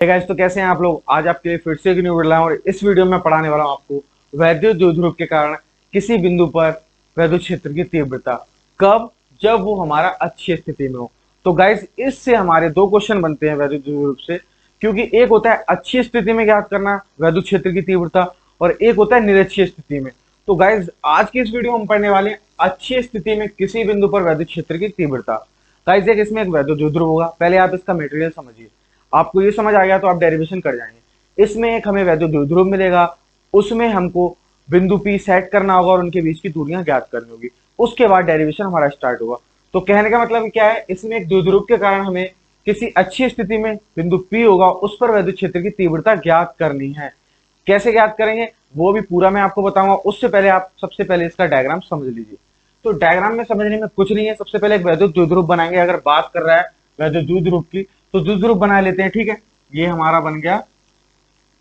Hey guys, तो कैसे हैं आप लोग। आज आपके लिए फिर से एक न्यू वीडियो लाया हूं और इस वीडियो में पढ़ाने वाला हूं आपको वैद्युत द्विध्रुव के कारण किसी बिंदु पर वैद्युत क्षेत्र की तीव्रता कब, जब वो हमारा अच्छी स्थिति में हो। तो गाइस, इससे हमारे दो क्वेश्चन बनते हैं वैद्युत द्विध्रुव से, क्योंकि एक होता है अच्छी स्थिति में ज्ञात करना वैद्युत क्षेत्र की तीव्रता और एक होता है निरक्षीय स्थिति में। तो गाइस, आज की इस वीडियो में हम पढ़ने वाले हैं अच्छी स्थिति में किसी बिंदु पर वैद्युत क्षेत्र की तीव्रता। गाइस, एक इसमें एक वैद्युत द्विध्रुव होगा। पहले आप इसका मटेरियल समझिए। आपको ये समझ आ गया तो आप डेरिवेशन कर जाएंगे। इसमें एक हमें वैद्युत द्विध्रुव मिलेगा, उसमें हमको बिंदु पी सेट करना होगा और उनके बीच की दूरियां ज्ञात करनी होगी। उसके बाद डेरिवेशन हमारा स्टार्ट होगा। तो कहने का मतलब क्या है, इसमें एक द्विध्रुव के कारण हमें किसी अच्छी स्थिति में बिंदु पी होगा, उस पर वैद्युत क्षेत्र की तीव्रता ज्ञात करनी है। कैसे ज्ञात करेंगे वो भी पूरा मैं आपको बताऊंगा। उससे पहले आप सबसे पहले इसका डायग्राम समझ लीजिए। तो डायग्राम में समझने में कुछ नहीं है। सबसे पहले एक वैद्युत द्विध्रुव बनाएंगे। अगर बात कर रहा है वैद्युत द्विध्रुव की तो द्विध्रुव बना लेते हैं। ठीक है, ये हमारा बन गया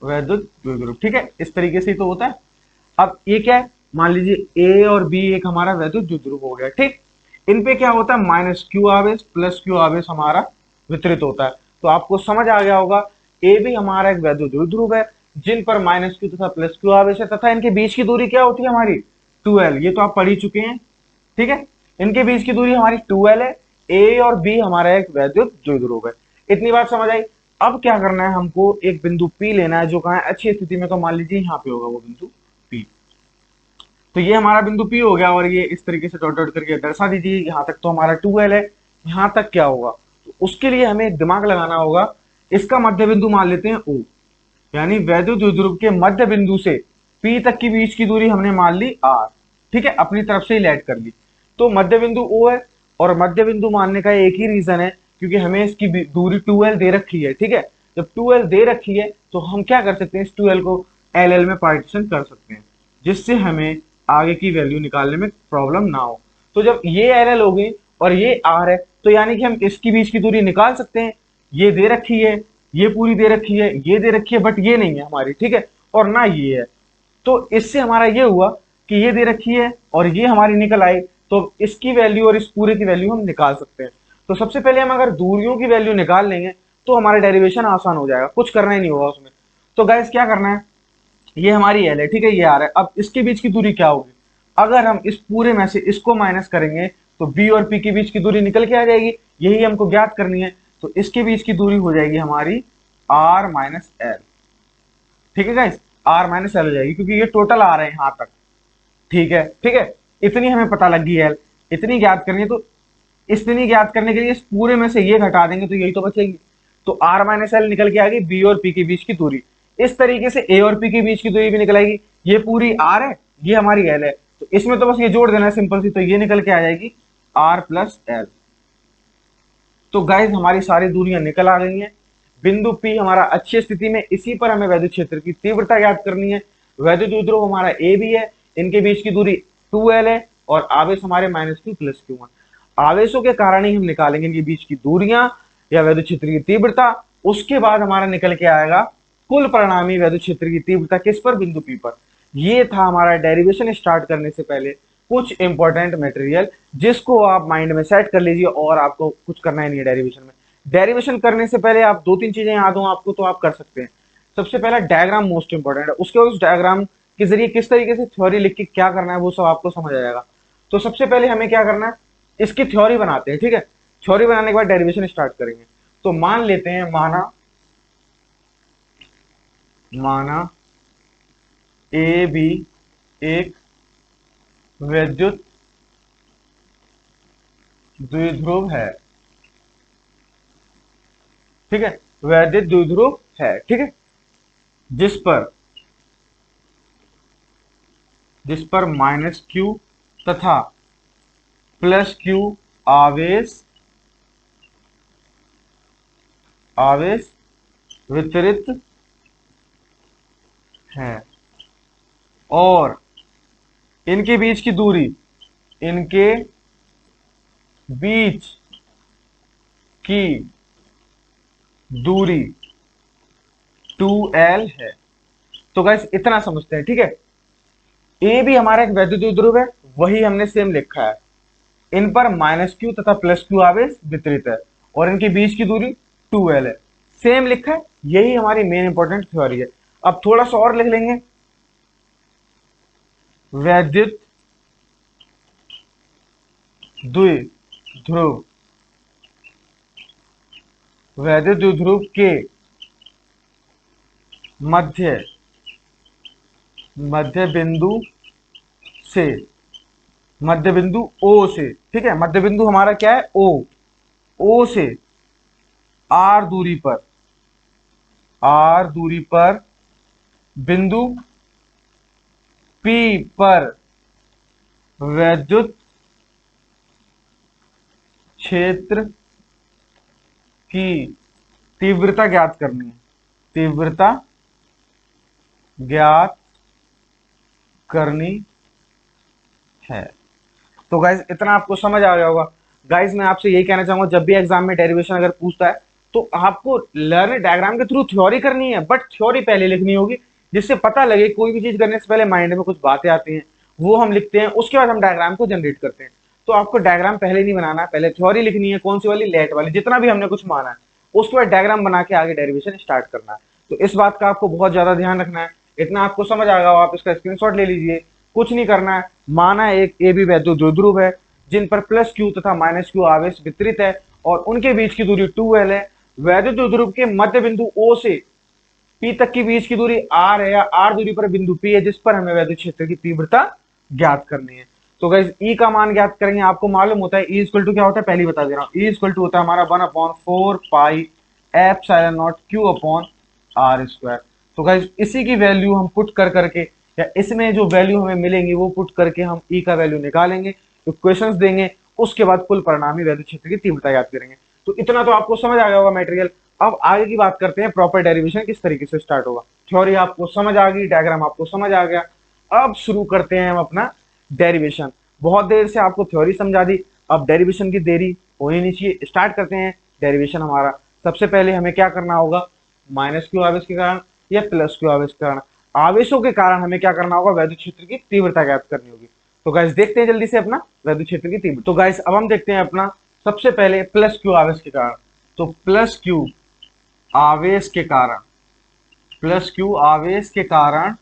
वैद्युत द्विध्रुव। ठीक है, इस तरीके से ही तो होता है। अब ये क्या है, मान लीजिए ए और बी एक हमारा वैद्युत द्विध्रुव हो गया। ठीक, इन पे क्या होता है, माइनस क्यू आवेश प्लस क्यू आवेश हमारा वितरित होता है। तो आपको समझ आ गया होगा ए भी हमारा एक वैद्युत द्विध्रुव है जिन पर माइनस क्यू तथा प्लस क्यू आवेश है, तथा इनके बीच की दूरी क्या होती है हमारी 2l। ये तो आप पढ़ ही चुके हैं। ठीक है, इनके बीच की दूरी हमारी 2l है। ए और बी हमारा एक वैद्युत द्विध्रुव है। इतनी बात समझ आई। अब क्या करना है, हमको एक बिंदु पी लेना है जो कहाँ है, अच्छी स्थिति में। तो मान लीजिए यहाँ पे होगा वो बिंदु पी। तो ये हमारा बिंदु पी हो गया और ये इस तरीके से डॉट डॉट करके दर्शा दीजिए। यहाँ तक तो हमारा 2l है। यहाँ तक क्या होगा, तो उसके लिए हमें दिमाग लगाना होगा। इसका मध्य बिंदु मान लेते हैं ओ, यानी वैद्युत द्विध्रुव के मध्य बिंदु से पी तक की बीच की दूरी हमने मान ली आर। ठीक है, अपनी तरफ से ही लेट कर ली। तो मध्य बिंदु ओ है और मध्य बिंदु मानने का एक ही रीजन है, क्योंकि हमें इसकी दूरी 2l दे रखी है। ठीक है, जब 2l दे रखी है तो हम क्या कर सकते हैं, इस 2l को एल में पार्टीशन कर सकते हैं, जिससे हमें आगे की वैल्यू निकालने में प्रॉब्लम ना हो। तो जब ये एल हो गई और ये आर है, तो यानी कि हम इसकी बीच की दूरी निकाल सकते हैं। ये दे रखी है, ये पूरी दे रखी है, ये दे रखी है, बट ये नहीं है हमारी। ठीक है, और ना ये है। तो इससे हमारा ये हुआ कि ये दे रखी है और ये हमारी निकल आई। तो इसकी वैल्यू और इस पूरे की वैल्यू हम निकाल सकते हैं। तो सबसे पहले हम अगर दूरियों की वैल्यू निकाल लेंगे तो हमारा डेरिवेशन आसान हो जाएगा, कुछ करना ही नहीं होगा उसमें। तो गाइस, क्या करना है, ये हमारी एल है। ठीक है, ये आर है। अब इसके बीच की दूरी क्या होगी, अगर हम इस पूरे में से इसको माइनस करेंगे तो बी और पी के बीच की दूरी निकल के आ जाएगी। यही हमको ज्ञात करनी है। तो इसके बीच की दूरी हो जाएगी हमारी आर माइनस एल। ठीक है गाइस, आर माइनस एल हो जाएगी, क्योंकि ये टोटल आ रहे हैं यहां तक। ठीक है, ठीक है, इतनी हमें पता लग गई एल। इतनी ज्ञात करनी है, तो इतनी ज्ञात करने के लिए इस पूरे में से ये घटा देंगे तो यही तो बचेगी। तो आर माइनस एल निकल के आ गई बी और पी के बीच की दूरी। इस तरीके से ए और पी के बीच की दूरी भी निकल आएगी। ये पूरी आर है, ये हमारी एल है, तो इसमें तो बस ये जोड़ देना है सिंपल सी। तो ये निकल के आ जाएगी आर प्लस एल। तो गाइस, हमारी सारी दूरियां निकल आ गई हैं। बिंदु पी हमारा अच्छी स्थिति में, इसी पर हमें वैद्युत क्षेत्र की तीव्रता ज्ञात करनी है। वैद्युत द्विध्रुव हमारा ए भी है, इनके बीच की दूरी 2l है और आवेश हमारे माइनस क्यू प्लस क्यू है। आवेशों के कारण ही हम निकालेंगे इनके बीच की दूरियां या वैद्युत क्षेत्र की तीव्रता। उसके बाद हमारा निकल के आएगा कुल परिणामी वैद्युत क्षेत्र की तीव्रता किस पर, बिंदु पी पर। ये था हमारा डेरिवेशन स्टार्ट करने से पहले कुछ इंपॉर्टेंट मटेरियल, जिसको आप माइंड में सेट कर लीजिए और आपको कुछ करना ही नहीं है डेरिवेशन में। डेरिवेशन करने से पहले आप दो तीन चीजें याद हो आपको तो आप कर सकते हैं। सबसे पहला डायग्राम मोस्ट इंपॉर्टेंट है। उसके बाद उस डायग्राम के जरिए किस तरीके से थ्योरी लिख के क्या करना है वो सब आपको समझ आ जाएगा। तो सबसे पहले हमें क्या करना है, इसकी थ्योरी बनाते हैं। ठीक है, थ्योरी बनाने के बाद डेरिवेशन स्टार्ट करेंगे। तो मान लेते हैं, माना माना ए बी एक विद्युत द्विध्रुव है। ठीक है, वैद्युत द्विध्रुव है। ठीक है, जिस पर माइनस क्यू तथा प्लस क्यू आवेश आवेश वितरित है और इनके बीच की दूरी, इनके बीच की दूरी 2l है। तो गाइस, इतना समझते हैं। ठीक है, ए भी हमारा एक वैद्युत द्विध्रुव है, वही हमने सेम लिखा है। इन पर माइनस क्यू तथा प्लस क्यू आवेश वितरित है और इनके बीच की दूरी 2l है। सेम लिखा है, यही हमारी मेन इंपॉर्टेंट थ्योरी है। अब थोड़ा सा और लिख लेंगे, वैद्युत द्विध्रुव, वैद्युत द्विध्रुव के मध्य मध्य बिंदु से, मध्य बिंदु ओ से, ठीक है, मध्य बिंदु हमारा क्या है, ओ, ओ से आर दूरी पर, आर दूरी पर बिंदु पी पर वैद्युत क्षेत्र की तीव्रता ज्ञात करनी है, तीव्रता ज्ञात करनी है। तो गाइज इतना आपको समझ आ गया होगा। गाइज मैं आपसे यही कहना चाहूंगा, जब भी एग्जाम में डेरिवेशन अगर पूछता है तो आपको लर्न डायग्राम के थ्रू थ्योरी करनी है, बट थ्योरी पहले लिखनी होगी, जिससे पता लगे कोई भी चीज करने से पहले माइंड में कुछ बातें आती हैं, वो हम लिखते हैं, उसके बाद हम डायग्राम को जनरेट करते हैं। तो आपको डायग्राम पहले नहीं बनाना है, पहले थ्योरी लिखनी है, कौन सी वाली, लेट वाली, जितना भी हमने कुछ माना है, उसके बाद डायग्राम बना के आगे डेरिवेशन स्टार्ट करना है। तो इस बात का आपको बहुत ज्यादा ध्यान रखना है। इतना आपको समझ आ गया, आप इसका स्क्रीनशॉट ले लीजिए। कुछ नहीं करना है, माना एक ए बी वैद्युत द्विध्रुव है जिन पर प्लस क्यू तथा माइनस क्यू आवेश वितरित है और उनके बीच की दूरी 2L है। वैद्युत द्विध्रुव के मध्य बिंदु O से P तक की बीच की दूरी R है, या R दूरी पर बिंदु P है जिस पर हमें वैद्युत क्षेत्र की तीव्रता ज्ञात करनी है। तो गाइस E का मान ज्ञात करेंगे, आपको मालूम होता है E इक्वल टू क्या होता है, पहले बता दे रहा हूँ। E इक्वल टू होता है हमारा 1/4 pi epsilon not Q upon R square. तो गाइस इसी की वैल्यू हम पुट कर करके, या इसमें जो वैल्यू हमें मिलेंगी वो पुट करके हम E का वैल्यू निकालेंगे, तो क्वेश्चंस देंगे, उसके बाद कुल परिणामी वैद्युत क्षेत्र की तीव्रता ज्ञात करेंगे। तो इतना तो आपको समझ आ गया होगा मटेरियल। अब आगे की बात करते हैं, प्रॉपर डेरिवेशन किस तरीके से स्टार्ट होगा। थ्योरी आपको समझ आ गई, डायग्राम आपको समझ आ गया, अब शुरू करते हैं हम अपना डेरिवेशन। बहुत देर से आपको थ्योरी समझा दी, अब डेरिवेशन की देरी होनी नहीं चाहिए, स्टार्ट करते हैं डेरिवेशन हमारा। सबसे पहले हमें क्या करना होगा, माइनस क्यू आवेश के कारण या प्लस क्यू आवेश के कारण, आवेशों के कारण हमें क्या करना होगा, वैद्युत क्षेत्र की तीव्रता ज्ञात करनी होगी। तो गाइस देखते हैं जल्दी से अपना वैद्युत क्षेत्र की तीव्रता। तो गाइस अब हम देखते हैं अपना सबसे पहले प्लस क्यू आवेश के कारण। तो प्लस क्यू आवेश के कारण, प्लस क्यू आवेश के कारण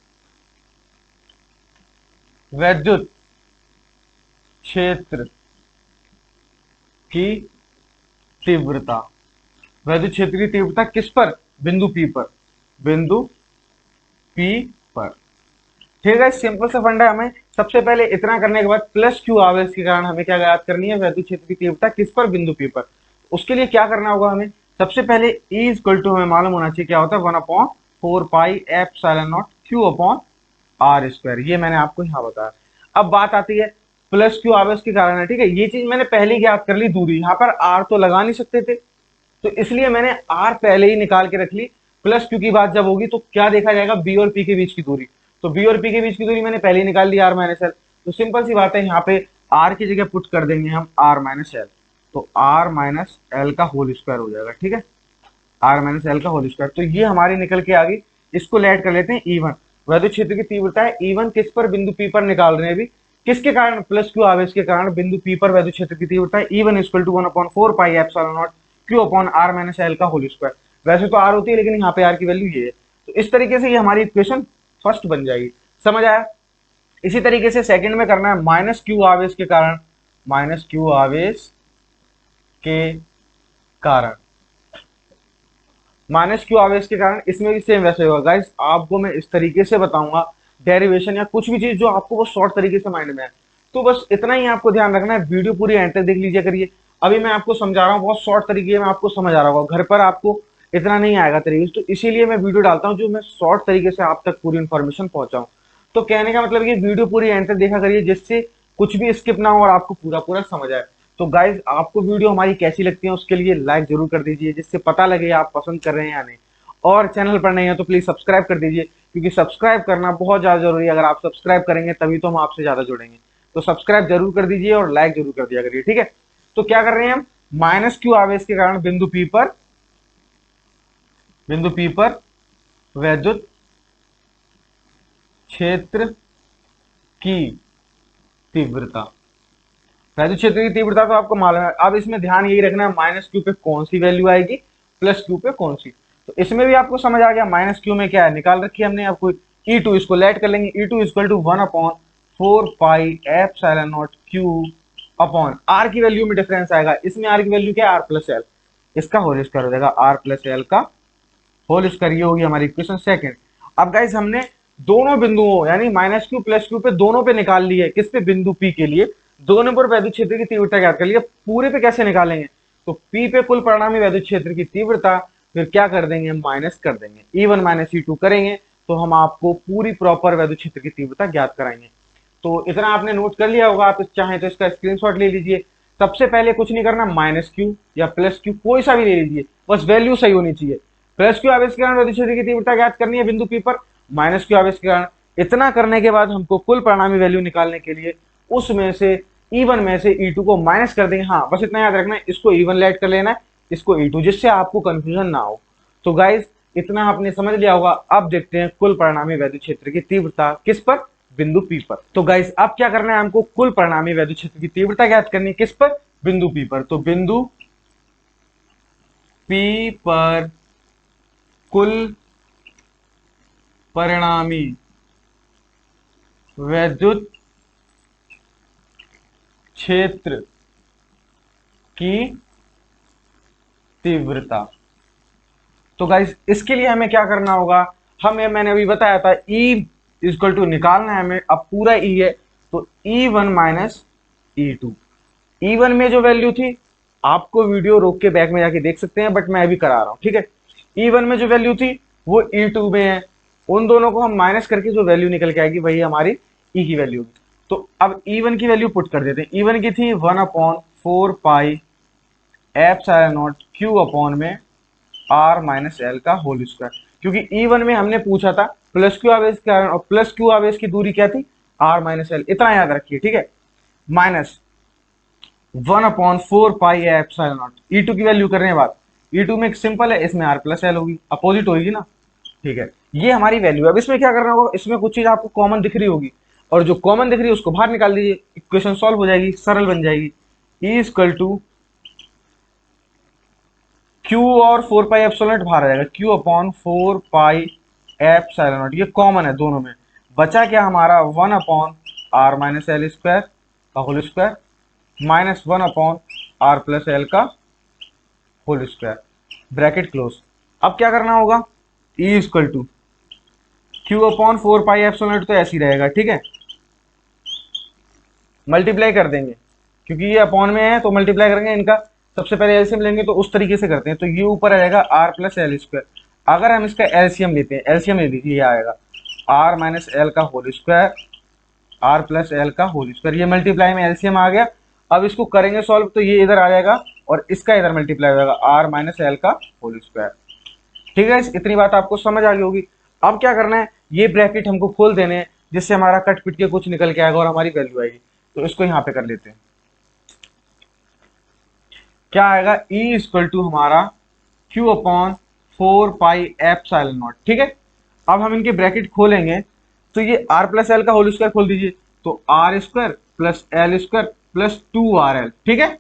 वैद्युत क्षेत्र की तीव्रता, वैद्युत क्षेत्र की तीव्रता किस पर, बिंदु P पर, बिंदु P पर। ठीक है, सिंपल सा फंडा है। हमें सबसे पहले इतना करने के बाद प्लस क्यू आवेश के कारण हमें क्या ज्ञात करनी है, वैद्युत क्षेत्र की तीव्रता किस पर, बिंदु P पर। उसके लिए क्या करना होगा, हमें सबसे पहले E इक्वल टू हमें मालूम होना चाहिए क्या होता है, 1/4 pi epsilon not Q upon R square. ये मैंने आपको यहाँ बताया। अब बात आती है प्लस क्यू आवेश के कारण है, ठीक है, ये चीज मैंने पहले ही ज्ञात कर ली दूरी, यहाँ पर R तो लगा नहीं सकते थे, तो इसलिए मैंने R पहले ही निकाल के रख ली। प्लस क्यू की बात जब होगी तो क्या देखा जाएगा, B और P के बीच की दूरी, तो B और P के बीच की दूरी मैंने पहले ही निकाल ली, R माइनस एल। तो सिंपल सी बात है, यहाँ पे R की जगह पुट कर देंगे हम R माइनस एल, तो R माइनस एल का होल स्क्वायर हो जाएगा, ठीक है, R माइनस एल का होल स्क्वायर। तो ये हमारी निकल के आ गई। इसको ऐड कर लेते हैं E1, वैद्युत क्षेत्र की तीव्रता है E1 किस पर, बिंदु P पर निकाल रहे हैं अभी, किसके कारण, प्लस क्यू आवेश के कारण बिंदु P पर वैद्युत क्षेत्र की तीव्रता है E1 equal to 1/4 pi epsilon not Q upon R minus L का होल स्क्वायर। वैसे तो R होती है, लेकिन यहाँ पे R की वैल्यू ये है। तो इस तरीके से ये हमारी इक्वेशन फर्स्ट बन जाएगी, समझ आया। इसी तरीके से सेकंड में करना है, माइनस क्यू आवेश के कारण, माइनस क्यू आवेश के कारण, माइनस क्यू आवेश के कारण, इसमें भी सेम वैसे होगा गाइस। आपको मैं इस तरीके से बताऊंगा डेरिवेशन या कुछ भी चीज जो आपको वो शॉर्ट तरीके से माइंड में है, तो बस इतना ही आपको ध्यान रखना है। वीडियो पूरी एंड तक देख लीजिए करिए। अभी मैं आपको समझा रहा हूँ बहुत शॉर्ट तरीके में, आपको समझ आ रहा होगा, घर पर आपको इतना नहीं आएगा तरीके से, तो इसीलिए मैं वीडियो डालता हूँ जो मैं शॉर्ट तरीके से आप तक पूरी इन्फॉर्मेशन पहुंचाऊं। तो कहने का मतलब ये वीडियो पूरी एंड तक देखा करिए, जिससे कुछ भी स्किप ना हो और आपको पूरा पूरा समझ आए। तो गाइज आपको वीडियो हमारी कैसी लगती है उसके लिए लाइक जरूर कर दीजिए, जिससे पता लगे आप पसंद कर रहे हैं या नहीं। और चैनल पर नहीं है तो प्लीज सब्सक्राइब कर दीजिए, क्योंकि सब्सक्राइब करना बहुत ज्यादा जरूरी है। अगर आप सब्सक्राइब करेंगे तभी तो हम आपसे ज्यादा जुड़ेंगे। तो सब्सक्राइब जरूर कर दीजिए और लाइक जरूर कर दिया करिए, ठीक है। तो क्या कर रहे हैं हम, माइनस क्यू आवेश के कारण बिंदु P पर, बिंदु P पर वैद्युत क्षेत्र की तीव्रता, वैद्युत क्षेत्र की तीव्रता तो आपको मालूम है। अब इसमें ध्यान यही रखना है, माइनस क्यू पे कौन सी वैल्यू आएगी, प्लस क्यू पे कौन सी। तो इसमें भी आपको समझ आ गया माइनस क्यू में क्या है निकाल रखी है हमने। अब कोई E2 इसको लेट कर लेंगे। E2 equal to 1/4 pi epsilon not Q upon R की वैल्यू में डिफरेंस आएगा। इसमें आर की वैल्यू क्या है, आर प्लस एल, इसका होल स्क्वायर हो जाएगा आर प्लस एल का होल स्क्वायर। ये होगी हमारी इक्वेशन सेकंड। अब गाइस हमने दोनों बिंदुओं यानी माइनस क्यू प्लस क्यू पे दोनों पे निकाल ली है। किस पे, बिंदु पी के लिए दोनों पर वैद्युत क्षेत्र की तीव्रता ज्ञात कर लिया। पूरे पे कैसे निकालेंगे, तो पी पे कुल परिणामी वैद्युत क्षेत्र की तीव्रता, फिर क्या कर देंगे, माइनस कर देंगे, E1 माइनस E2 करेंगे तो हम आपको पूरी प्रॉपर वैद्युत क्षेत्र की तीव्रता ज्ञात कराएंगे। तो इतना आपने नोट कर लिया होगा। आप चाहें तो इसका स्क्रीनशॉट ले लीजिए। सबसे पहले कुछ नहीं करना, माइनस क्यू या प्लस क्यू कोई सा भी ले लीजिए, बस वैल्यू सही होनी चाहिए। प्लस क्यू आवेश के कारण वैद्युत क्षेत्र की तीव्रता ज्ञात करनी है बिंदु पी पर, माइनस क्यू आवेश के कारण। इतना करने के बाद हमको कुल परिणामी वैल्यू निकालने के लिए उसमें से E1 में से E2 को माइनस कर देंगे। हाँ बस इतना याद रखना है, इसको E1 लेट कर लेना है, इसको E2, जिससे आपको कंफ्यूजन ना हो। तो गाइज इतना आपने समझ लिया होगा। अब देखते हैं कुल परिणामी वैद्युत क्षेत्र की तीव्रता किस पर, बिंदु पी पर। तो गाइज अब क्या करना है, हमको कुल परिणामी वैद्युत क्षेत्र की तीव्रता ज्ञात करनी है किस पर, बिंदु पी पर। तो बिंदु पी पर कुल परिणामी वैद्युत क्षेत्र की तीव्रता। तो गाइस इसके लिए हमें क्या करना होगा, हमें मैंने अभी बताया था E इक्वल टू निकालना है हमें। अब पूरा E है तो E1 माइनस E2। E1 में जो वैल्यू थी, आपको वीडियो रोक के बैक में जाके देख सकते हैं, बट मैं अभी करा रहा हूं, ठीक है। E1 में जो वैल्यू थी वो E2 में है, उन दोनों को हम माइनस करके जो वैल्यू निकल के आएगी वही हमारी E की वैल्यू होगी। तो अब E1 की वैल्यू पुट कर देते हैं। E1 की थी 1/4 pi epsilon not Q upon में आर माइनस एल का होल स्क्वायर, क्योंकि E1 में हमने पूछा था प्लस क्यू आवेश के कारण, और प्लस क्यू आवेश की दूरी क्या थी, आर माइनस एल, इतना याद रखिए, ठीक है। Minus 1/4 pi epsilon not. E2 की वैल्यू करने के बाद, E2 में एक सिंपल है, इसमें आर प्लस एल होगी, अपोजिट होगी ना, ठीक है। ये हमारी वैल्यू है। अब इसमें क्या करना होगा, इसमें कुछ चीज आपको कॉमन दिख रही होगी, और जो कॉमन दिख रही है उसको बाहर निकाल दीजिए, इक्वेशन सॉल्व हो जाएगी, सरल बन जाएगी। E इक्वल टू Q और 4 पाई एप्सिलॉन नॉट बाहर आ जाएगा, Q upon 4 pi epsilon nought, ये कॉमन है दोनों में। बचा क्या हमारा, 1 upon R minus L square का whole square minus 1 upon R plus L का होल स्क्वायर, ब्रैकेट क्लोज। अब क्या करना होगा, E equal to Q upon 4 pi epsilon nought तो ऐसे ही रहेगा, ठीक है। मल्टीप्लाई कर देंगे, क्योंकि ये अपॉन में है तो मल्टीप्लाई करेंगे इनका। सबसे पहले एलसीएम लेंगे तो उस तरीके से करते हैं, तो ये ऊपर आ जाएगा आर प्लस एल स्क्वायर। अगर हम इसका एलसीएम लेते हैं, एलसीएम ले लीजिए, ये आएगा आर माइनस एल का whole square, R plus L का होल स्क्वायर, ये मल्टीप्लाई में एलसीएम आ गया। अब इसको करेंगे सॉल्व तो ये इधर आ जाएगा और इसका इधर मल्टीप्लाई हो जाएगा, आर माइनस एल का होल स्क्वायर, ठीक है। इतनी बात आपको समझ आ गई होगी। अब क्या करना है, ये ब्रैकेट हमको खोल देने हैं, जिससे हमारा कट पिट के कुछ निकल के आएगा और हमारी वैल्यू आएगी। तो इसको यहाँ पे कर लेते हैं, क्या आएगा, E इक्वल टू हमारा Q upon 4 pi epsilon not, ठीक है। अब हम इनके ब्रैकेट खोलेंगे तो ये R प्लस एल का होल स्क्वायर खोल दीजिए, तो R square plus L square plus 2RL, ठीक है,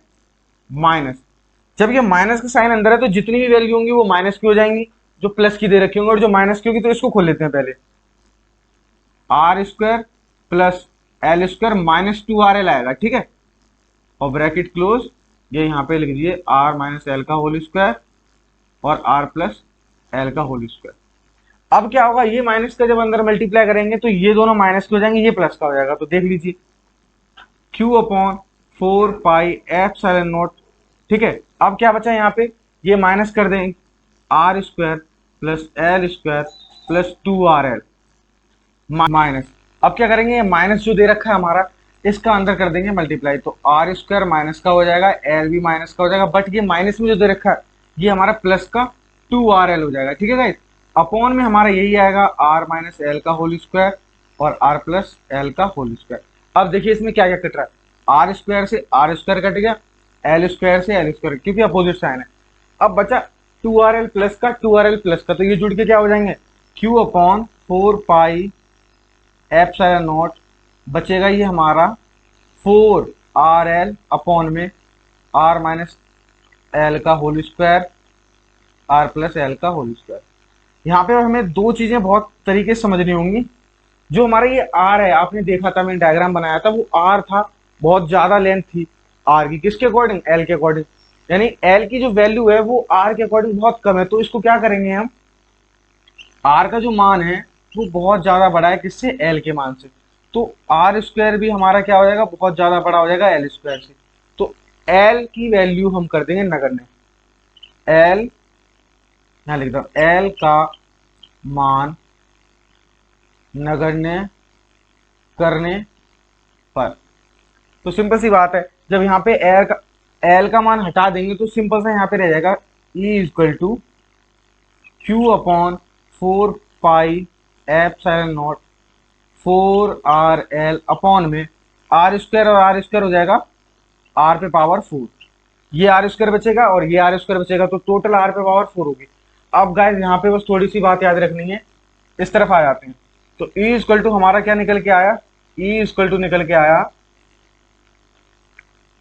माइनस। जब ये माइनस का साइन अंदर है तो जितनी भी वैल्यू होंगी वो माइनस की हो जाएंगी, जो प्लस की दे रखी होंगी, और जो माइनस की होगी तो इसको खोल लेते हैं पहले, R square plus L square minus 2RL आएगा, ठीक है, और ब्रैकेट क्लोज। ये यहाँ पे लिख दीजिए आर माइनस एल का होल स्क्वायर और आर प्लस एल का होल स्क्वायर। अब क्या होगा, ये माइनस का जब अंदर मल्टीप्लाई करेंगे तो ये दोनों माइनस के हो जाएंगे, ये प्लस का हो जाएगा। तो देख लीजिए Q upon 4 pi epsilon not, ठीक है। अब क्या बचा यहाँ पे, ये माइनस कर देंगे, R square plus L square plus 2RL minus. अब क्या करेंगे, ये माइनस जो दे रखा है हमारा, इसका अंदर कर देंगे मल्टीप्लाई, तो आर स्क्वायर माइनस का हो जाएगा, एल भी माइनस का हो जाएगा, बट ये माइनस में जो दे रखा है ये हमारा प्लस का 2RL हो जाएगा, ठीक है गाइस। अपॉन में हमारा यही आएगा आर माइनस एल का होल स्क्वायर और आर प्लस एल का होल स्क्वायर। अब देखिए इसमें क्या क्या कट रहा है, आर स्क्वायर से आर स्क्वायर कट गया, एल स्क्वायर से एल स्क्वायर, क्योंकि अपोजिट साइन है। अब बचा 2RL प्लस का 2RL प्लस का, तो ये जुड़ के क्या हो जाएंगे, Q upon 4 pi epsilon not, बचेगा ये हमारा 4RL अपॉन में आर माइनस एल का whole square R plus L का होल स्क्वायर। यहाँ पे हमें दो चीजें बहुत तरीके से समझनी होंगी। जो हमारा ये आर है, आपने देखा था, मैंने डायग्राम बनाया था, वो आर था, बहुत ज्यादा लेंथ थी आर की, किसके अकॉर्डिंग, एल के अकॉर्डिंग। यानी एल की जो वैल्यू है वो आर के अकॉर्डिंग बहुत कम है, तो इसको क्या करेंगे हम, आर का जो मान है वो बहुत ज्यादा बड़ा है किससे, एल के मान से। तो आर स्क्वायर भी हमारा क्या हो जाएगा, बहुत ज्यादा बड़ा हो जाएगा एल स्क्वायर से। तो एल की वैल्यू हम कर देंगे नगण्य। एल, यहां लिख दो, एल का मान नगण्य करने पर, तो सिंपल सी बात है, जब यहाँ पे एल का मान हटा देंगे तो सिंपल सा यहाँ पे रह जाएगा E equal to Q upon 4 pi epsilon not 4 RL upon में आर स्क्वायर, और आर स्क्वायर हो जाएगा आर पे पावर 4, ये आर स्क्वायर बचेगा और ये आर स्क्वायर बचेगा, तो टोटल आर पे पावर 4 होगी। अब गाइस यहाँ पे बस थोड़ी सी बात याद रखनी है, इस तरफ आ जाते हैं। तो E इक्वल टू हमारा क्या निकल के आया, E इक्वल टू निकल के आया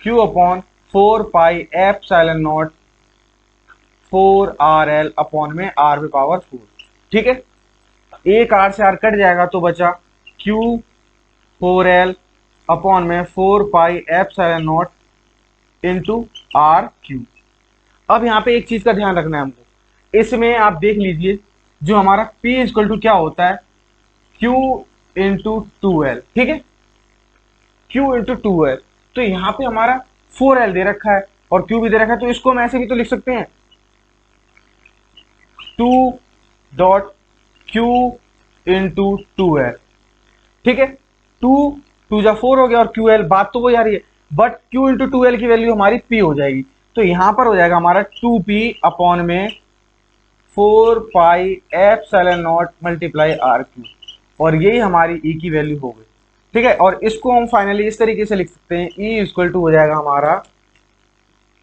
Q upon 4 pi epsilon not 4 RL upon में आर पे पावर 4। ठीक है, एक आर से आर कट जाएगा तो बचा Q 4L अपॉन में 4 pi epsilon not into R Q. अब यहाँ पे एक चीज का ध्यान रखना है हमको, इसमें आप देख लीजिए जो हमारा P इक्वल टू क्या होता है, Q इंटू 2L। ठीक है, Q इंटू 2L, तो यहाँ पे हमारा 4L दे रखा है और Q भी दे रखा है, तो इसको हम ऐसे भी तो लिख सकते हैं 2.Q इंटू 2L। ठीक है, 2 2 जा 4 हो गया और QL, बात तो वो आ रही है, बट Q इंटू 2L की वैल्यू हमारी P हो जाएगी, तो यहां पर हो जाएगा हमारा 2P अपॉन में 4 pi epsilon not multiply R Q, और यही हमारी E की वैल्यू हो गई। ठीक है, और इसको हम फाइनली इस तरीके से लिख सकते हैं, E इक्वल टू हो जाएगा हमारा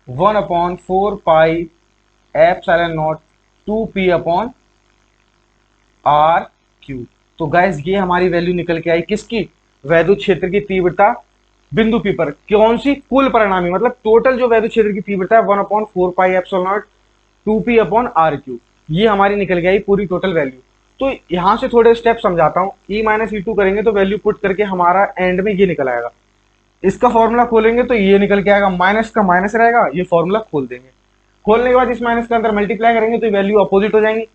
1/4 pi epsilon not 2P upon R Q. तो गाइस ये हमारी वैल्यू निकल के आई किसकी, वैद्युत क्षेत्र की तीव्रता बिंदु पी पर, कौन सी, कुल परिणामी, मतलब टोटल जो वैद्युत क्षेत्र की तीव्रता है 1/4 pi epsilon not 2P upon R Q, ये हमारी निकल के आई पूरी टोटल वैल्यू। तो यहां से थोड़े स्टेप समझाता हूं, E-E2 करेंगे तो वैल्यू पुट करके हमारा एंड में ये निकल आएगा, इसका फॉर्मूला खोलेंगे तो ये निकल के आएगा, माइनस का माइनस रहेगा, ये फॉर्मूला खोल देंगे, खोलने के बाद इस माइनस के अंदर मल्टीप्लाई करेंगे तो वैल्यू अपोजिट हो जाएंगी,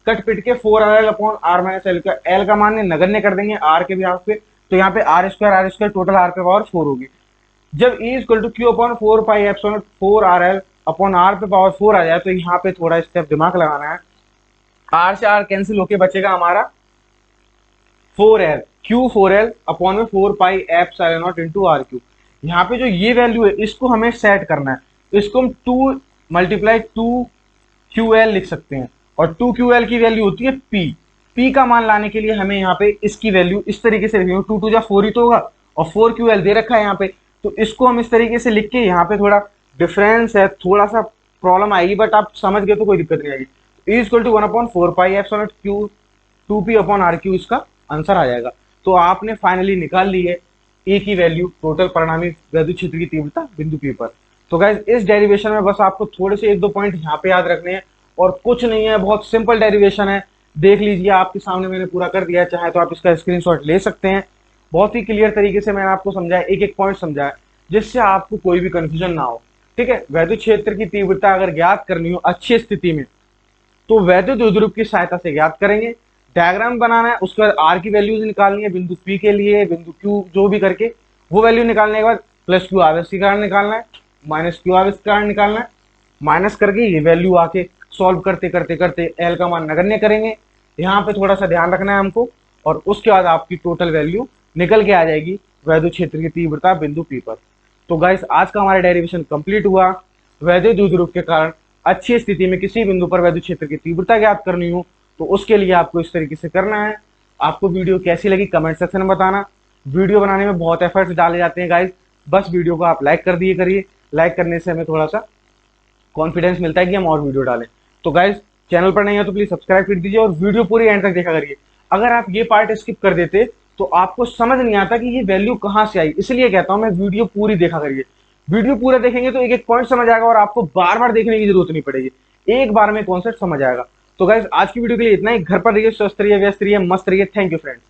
कट पिट के 4RL upon R minus L का, एल का मान नगण्य कर देंगे आर के बिहाफ पे, तो यहाँ पे आर स्क्वायर टोटल आर पे पावर 4 होगी। जब E equal to Q upon 4 pi epsilon 4RL upon R पे पावर 4 आ जाए, तो यहाँ पे थोड़ा स्टेप दिमाग लगाना है, आर से आर कैंसिल होके बचेगा हमारा 4L, Q4L अपॉन में 4 pi epsilon not into R Q. यहाँ पे जो ये वैल्यू है इसको हमें सेट करना है, इसको हम 2 मल्टीप्लाई 2QL लिख सकते हैं, और 2QL की वैल्यू होती है P। P का मान लाने के लिए हमें यहाँ पे इसकी वैल्यू इस तरीके से लिखेंगे, 2 2 जा 4 ही तो होगा, और 4QL दे रखा है यहाँ पे, तो इसको हम इस तरीके से लिख के, यहाँ पे थोड़ा डिफरेंस है, थोड़ा सा प्रॉब्लम आएगी, बट आप समझ गए तो कोई दिक्कत नहीं आएगी। E equal to 1/4 pi epsilon Q 2P upon R Q, इसका आंसर आ जाएगा। तो आपने फाइनली निकाल ली है ए की वैल्यू, टोटल परिणामी वैद्युत क्षेत्र की तीव्रता बिंदु P पर। तो गाइज इस डेरिवेशन में बस आपको थोड़े से 1-2 पॉइंट यहाँ पे याद रखने हैं, और कुछ नहीं है, बहुत सिंपल डेरिवेशन है, देख लीजिए आपके सामने मैंने पूरा कर दिया है, चाहे तो आप इसका स्क्रीनशॉट ले सकते हैं। बहुत ही क्लियर तरीके से मैंने आपको समझाया, एक एक पॉइंट समझाया, जिससे आपको कोई भी कंफ्यूजन ना हो। ठीक है, वैद्युत क्षेत्र की तीव्रता अगर ज्ञात करनी हो अच्छी स्थिति में, तो वैद्युत द्विध्रुव की सहायता से ज्ञात करेंगे। डायग्राम बनाना है, उसके बाद आर की वैल्यूज निकालनी है बिंदु पी के लिए, बिंदु क्यू जो भी करके वो वैल्यू निकालने के बाद प्लस क्यू आवेश के कारण निकालना है, माइनस क्यू आवेश के कारण निकालना है, माइनस करके ये वैल्यू आके सॉल्व करते करते करते एल का मान नगण्य करेंगे। यहाँ पे थोड़ा सा ध्यान रखना है हमको, और उसके बाद आपकी टोटल वैल्यू निकल के आ जाएगी वैद्युत क्षेत्र की तीव्रता बिंदु पी पर। तो गाइस आज का हमारा डेरिवेशन कंप्लीट हुआ। वैद्युत द्विध्रुव के कारण अच्छी स्थिति में किसी बिंदु पर वैद्युत क्षेत्र की तीव्रता ज्ञात करनी हो, तो उसके लिए आपको इस तरीके से करना है। आपको वीडियो कैसी लगी कमेंट सेक्शन में बताना। वीडियो बनाने में बहुत एफर्ट्स डाले जाते हैं गाइस, बस वीडियो को आप लाइक कर दिए करिए, लाइक करने से हमें थोड़ा सा कॉन्फिडेंस मिलता है कि हम और वीडियो डालें। तो गाइस चैनल पर नहीं है तो प्लीज सब्सक्राइब कर दीजिए और वीडियो पूरी एंड तक देखा करिए। अगर आप ये पार्ट स्किप कर देते तो आपको समझ नहीं आता कि ये वैल्यू कहाँ से आई, इसलिए कहता हूं मैं वीडियो पूरी देखा करिए। वीडियो पूरा देखेंगे तो एक एक पॉइंट समझ आएगा और आपको बार बार देखने की जरूरत नहीं पड़ेगी। एक बार में कॉन्सेप्ट समझ आएगा। तो गाइस आज की वीडियो के लिए इतना ही। घर पर रहिए, स्वस्थ रहिए, व्यस्त रहिए, मस्त रहिए। Thank you friends.